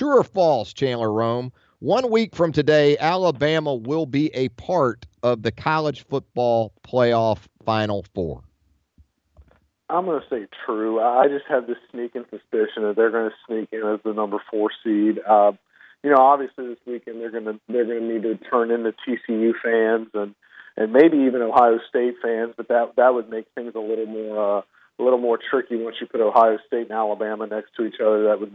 True or false, Chandler Rome? 1 week from today, Alabama will be a part of the college football playoff Final Four. I'm going to say true. I just have this sneaking suspicion that they're going to sneak in as the number 4 seed. Obviously this weekend they're going to need to turn into TCU fans and maybe even Ohio State fans, but that would make things a little more tricky once you put Ohio State and Alabama next to each other. That would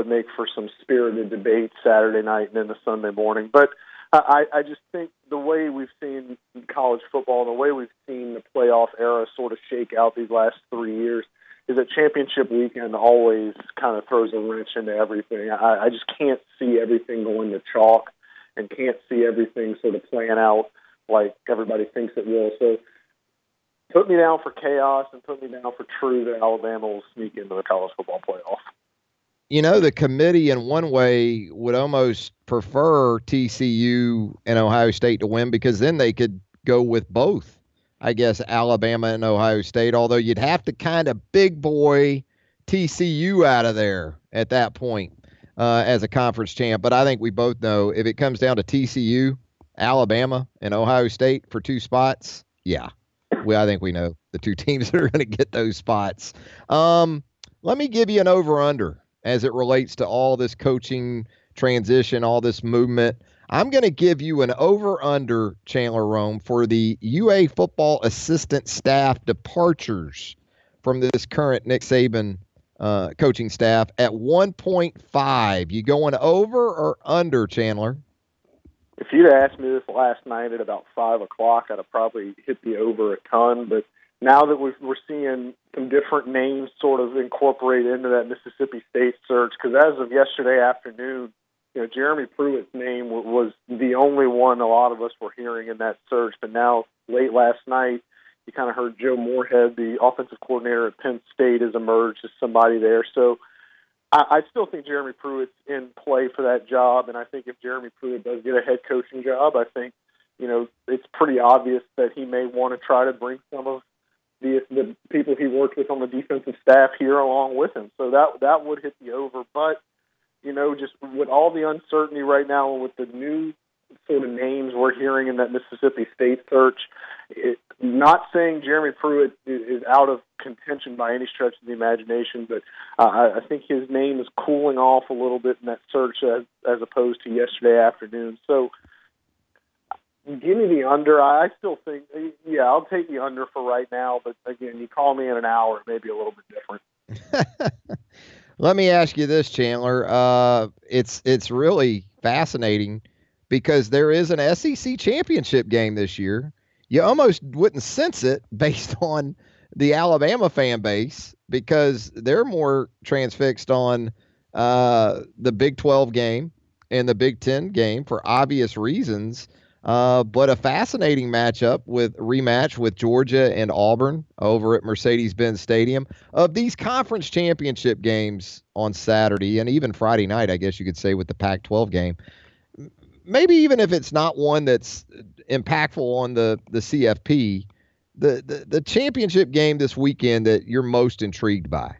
make for some spirited debate Saturday night and into Sunday morning. But I just think the way we've seen college football, the way we've seen the playoff era sort of shake out these last 3 years, is that championship weekend always kind of throws a wrench into everything. I just can't see everything going to chalk and can't see everything sort of playing out like everybody thinks it will. So put me down for chaos and put me down for true that Alabama will sneak into the college football playoff. The committee in one way would almost prefer TCU and Ohio State to win because then they could go with both, I guess, Alabama and Ohio State, although you'd have to kind of big boy TCU out of there at that point as a conference champ. But I think we both know if it comes down to TCU, Alabama, and Ohio State for 2 spots, I think we know the 2 teams that are going to get those spots. Let me give you an over-under as it relates to all this coaching transition, all this movement. I'm going to give you an over-under, Chandler Rome, for the UA football assistant staff departures from this current Nick Saban coaching staff at 1.5. You going over or under, Chandler? If you'd asked me this last night at about 5 o'clock, I'd have probably hit the over a ton. But now that we're seeing some different names sort of incorporated into that Mississippi State search, because as of yesterday afternoon, Jeremy Pruitt's name was the only one a lot of us were hearing in that search. But now, late last night, you kind of heard Joe Moorhead, the offensive coordinator at Penn State, has emerged as somebody there. So I still think Jeremy Pruitt's in play for that job, and I think if Jeremy Pruitt does get a head coaching job, I think it's pretty obvious that he may want to try to bring some of the people he worked with on the defensive staff here along with him. So that would hit the over. But just with all the uncertainty right now and with the new sort of names we're hearing in that Mississippi State search, not saying Jeremy Pruitt is out of contention by any stretch of the imagination, but I think his name is cooling off a little bit in that search as opposed to yesterday afternoon. So give me the under. I still think, I'll take the under for right now, but again, you call me in an hour, it may be a little bit different. Let me ask you this, Chandler. It's really fascinating because there is an SEC championship game this year. You almost wouldn't sense it based on the Alabama fan base because they're more transfixed on the Big 12 game and the Big 10 game for obvious reasons. But a fascinating rematch with Georgia and Auburn over at Mercedes-Benz Stadium. Of these conference championship games on Saturday and even Friday night, I guess you could say, with the Pac-12 game, maybe even if it's not one that's impactful on the CFP, the championship game this weekend that you're most intrigued by?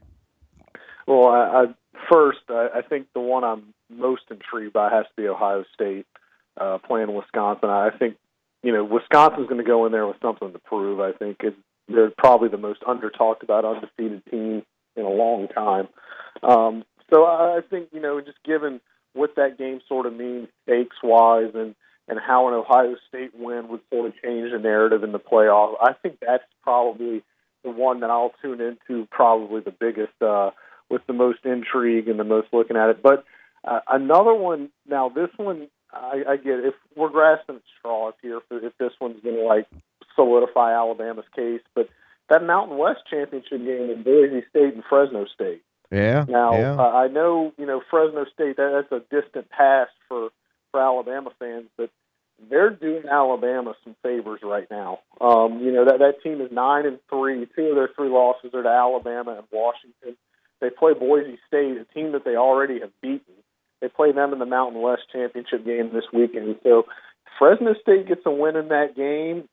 Well, I think the one I'm most intrigued by has to be Ohio State playing Wisconsin. I think, Wisconsin's going to go in there with something to prove. I think they're probably the most under-talked about undefeated team in a long time. So I think, just given what that game sort of means stakes-wise and how an Ohio State win would sort of change the narrative in the playoff, I think that's probably the one that I'll tune into probably the biggest, with the most intrigue and the most looking at it. But another one, now this one, I get it. If we're grasping at straws here, if this one's going to solidify Alabama's case, but that Mountain West championship game with Boise State and Fresno State. Yeah. Now yeah. I know Fresno State, that's a distant past for Alabama fans, but they're doing Alabama some favors right now. That team is 9-3. 2 of their 3 losses are to Alabama and Washington. They play Boise State, a team that they already have beaten. They play them in the Mountain West championship game this weekend. So Fresno State gets a win in that game.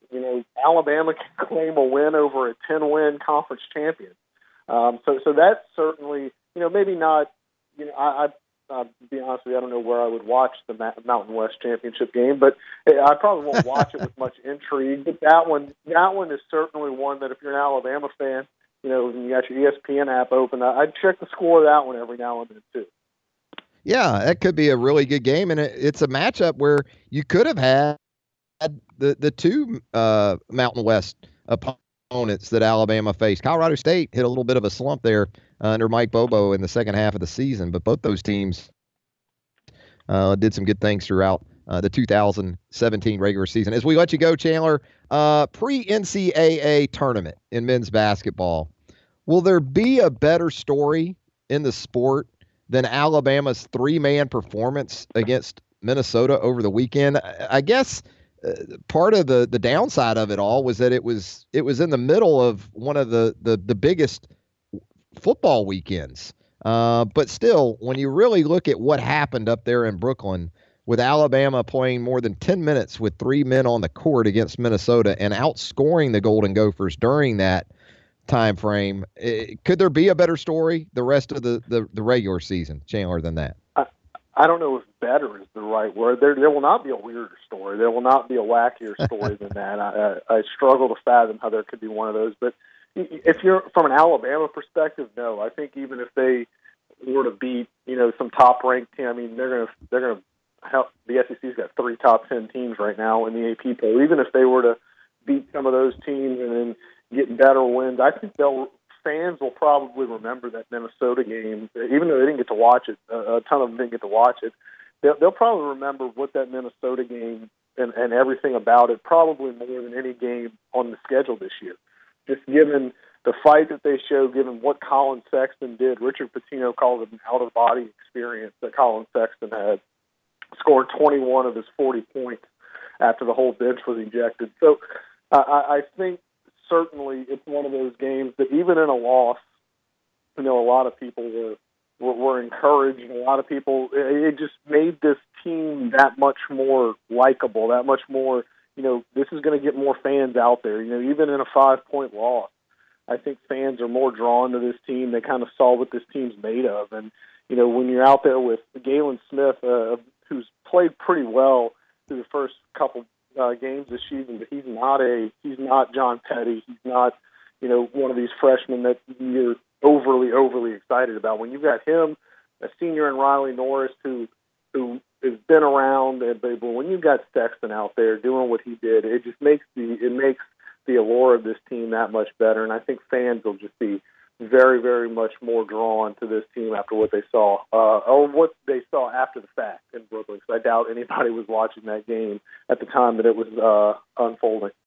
Alabama can claim a win over a 10-win conference champion. So that's certainly, maybe not. to be honest with you, I don't know where I would watch the Mountain West Championship game, but I probably won't watch it with much intrigue. But that one is certainly one that if you're an Alabama fan, and you got your ESPN app open, I'd check the score of that one every now and then too. Yeah, that could be a really good game, and it's a matchup where you could have had the two Mountain West opponents that Alabama faced. Colorado State hit a little bit of a slump there under Mike Bobo in the second half of the season, but both those teams did some good things throughout the 2017 regular season. As we let you go, Chandler, pre-NCAA tournament in men's basketball, will there be a better story in the sport than Alabama's three-man performance against Minnesota over the weekend? I guess part of the downside of it all was that it was in the middle of one of the biggest football weekends. But still, when you really look at what happened up there in Brooklyn, with Alabama playing more than 10 minutes with three men on the court against Minnesota and outscoring the Golden Gophers during that time frame, could there be a better story the rest of the regular season, Chandler, than that? I don't know if better is the right word. There will not be a weirder story. There will not be a wackier story than that. I struggle to fathom how there could be one of those. But if you're from an Alabama perspective, no. I think even if they were to beat, some top-ranked team, I mean, they're gonna help. The SEC's got 3 top 10 teams right now in the AP poll. Even if they were to beat some of those teams and then get better wins, I think fans will probably remember that Minnesota game, even though they didn't get to watch it. A ton of them didn't get to watch it. They'll probably remember what that Minnesota game and everything about it, probably more than any game on the schedule this year. Just given the fight that they showed, given what Colin Sexton did. Richard Pitino called it an out-of-body experience that Colin Sexton had. Scored 21 of his 40 points after the whole bench was ejected. So I think certainly it's one of those games that even in a loss, a lot of people were encouraged, and a lot of people, it just made this team that much more likable, that much more, this is going to get more fans out there. Even in a 5-point loss, I think fans are more drawn to this team. They kind of saw what this team's made of. And, when you're out there with Galen Smith, who's played pretty well through the first couple games this season, but he's not John Petty. He's not, one of these freshmen that you're overly excited about. When you've got him, a senior in Riley Norris, who has been around, but when you've got Sexton out there doing what he did, it just makes the allure of this team that much better. And I think fans will just be very, very much more drawn to this team after what they saw, or what they saw after the fact in Brooklyn. Because I doubt anybody was watching that game at the time that it was unfolding.